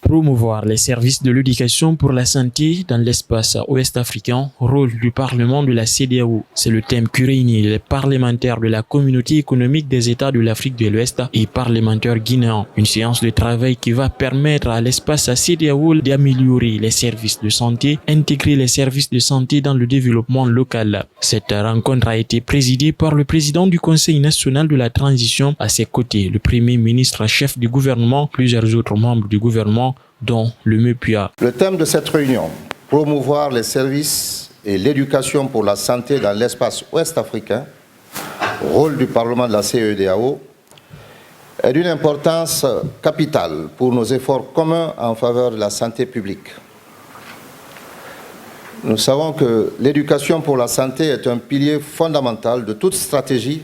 Promouvoir les services de l'éducation pour la santé dans l'espace ouest africain, rôle du Parlement de la CEDEAO. C'est le thème qui réunit les parlementaires de la Communauté économique des États de l'Afrique de l'Ouest et parlementaires guinéens. Une séance de travail qui va permettre à l'espace CEDEAO d'améliorer les services de santé, intégrer les services de santé dans le développement local. Cette rencontre a été présidée par le président du Conseil national de la transition. À ses côtés, le Premier ministre chef du gouvernement, plusieurs autres membres du gouvernement, dont le MEPUA. Le thème de cette réunion, promouvoir les services et l'éducation pour la santé dans l'espace ouest africain, rôle du Parlement de la CEDEAO, est d'une importance capitale pour nos efforts communs en faveur de la santé publique. Nous savons que l'éducation pour la santé est un pilier fondamental de toute stratégie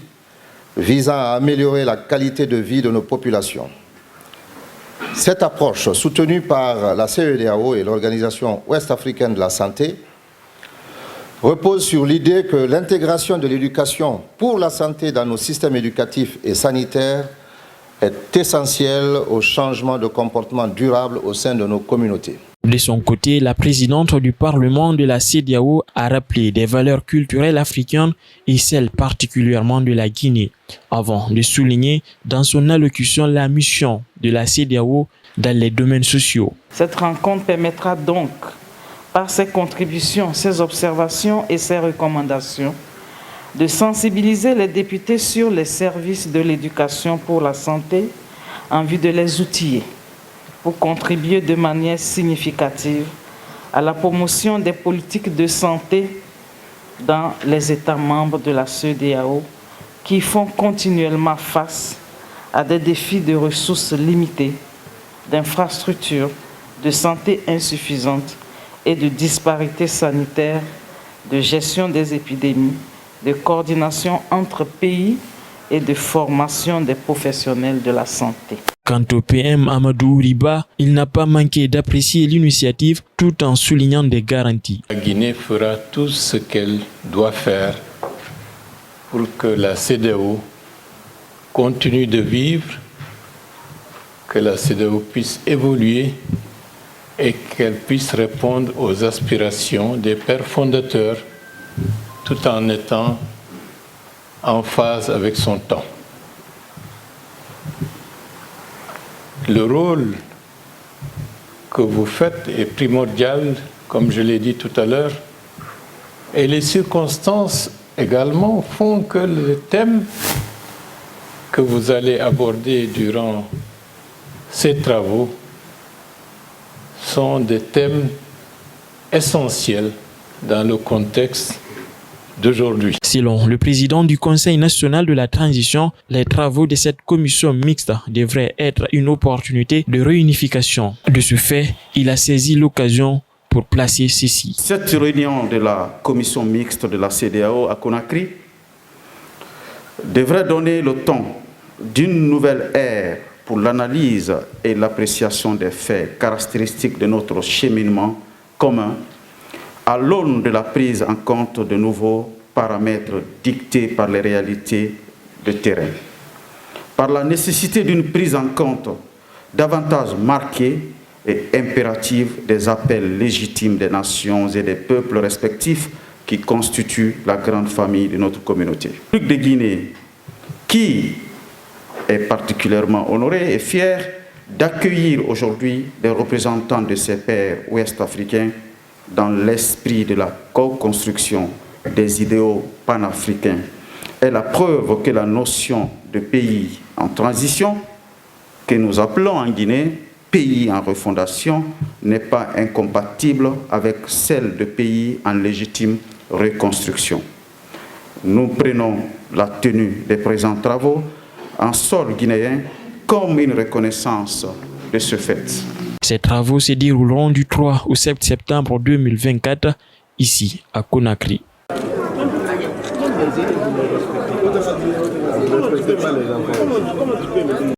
visant à améliorer la qualité de vie de nos populations. Cette approche, soutenue par la CEDEAO et l'Organisation ouest-africaine de la santé, repose sur l'idée que l'intégration de l'éducation pour la santé dans nos systèmes éducatifs et sanitaires est essentielle au changement de comportement durable au sein de nos communautés. De son côté, la présidente du Parlement de la CEDEAO a rappelé des valeurs culturelles africaines et celles particulièrement de la Guinée, avant de souligner dans son allocution la mission de la CEDEAO dans les domaines sociaux. Cette rencontre permettra donc, par ses contributions, ses observations et ses recommandations, de sensibiliser les députés sur les services de l'éducation pour la santé en vue de les outiller pour contribuer de manière significative à la promotion des politiques de santé dans les États membres de la CEDEAO qui font continuellement face à des défis de ressources limitées, d'infrastructures, de santé insuffisantes et de disparités sanitaires, de gestion des épidémies, de coordination entre pays et de formation des professionnels de la santé. Quant au PM Amadou Riba, il n'a pas manqué d'apprécier l'initiative tout en soulignant des garanties. La Guinée fera tout ce qu'elle doit faire pour que la CEDEAO continue de vivre, que la CEDEAO puisse évoluer et qu'elle puisse répondre aux aspirations des pères fondateurs tout en étant en phase avec son temps. Le rôle que vous faites est primordial, comme je l'ai dit tout à l'heure, et les circonstances également font que les thèmes que vous allez aborder durant ces travaux sont des thèmes essentiels dans le contexte d'aujourd'hui. Selon le président du Conseil national de la transition, les travaux de cette commission mixte devraient être une opportunité de réunification. De ce fait, il a saisi l'occasion pour placer ceci. Cette réunion de la commission mixte de la CEDEAO à Conakry devrait donner le ton d'une nouvelle ère pour l'analyse et l'appréciation des faits caractéristiques de notre cheminement commun à l'aune de la prise en compte de nouveaux paramètres dictés par les réalités de terrain, par la nécessité d'une prise en compte davantage marquée et impérative des appels légitimes des nations et des peuples respectifs qui constituent la grande famille de notre communauté. Le République de Guinée, qui est particulièrement honoré et fier d'accueillir aujourd'hui des représentants de ses pairs ouest-africains dans l'esprit de la co-construction des idéaux panafricains, est la preuve que la notion de pays en transition, que nous appelons en Guinée pays en refondation, n'est pas incompatible avec celle de pays en légitime reconstruction. Nous prenons la tenue des présents travaux en sol guinéen comme une reconnaissance de ce fait. Ces travaux se dérouleront du 3 au 7 septembre 2024 ici à Conakry.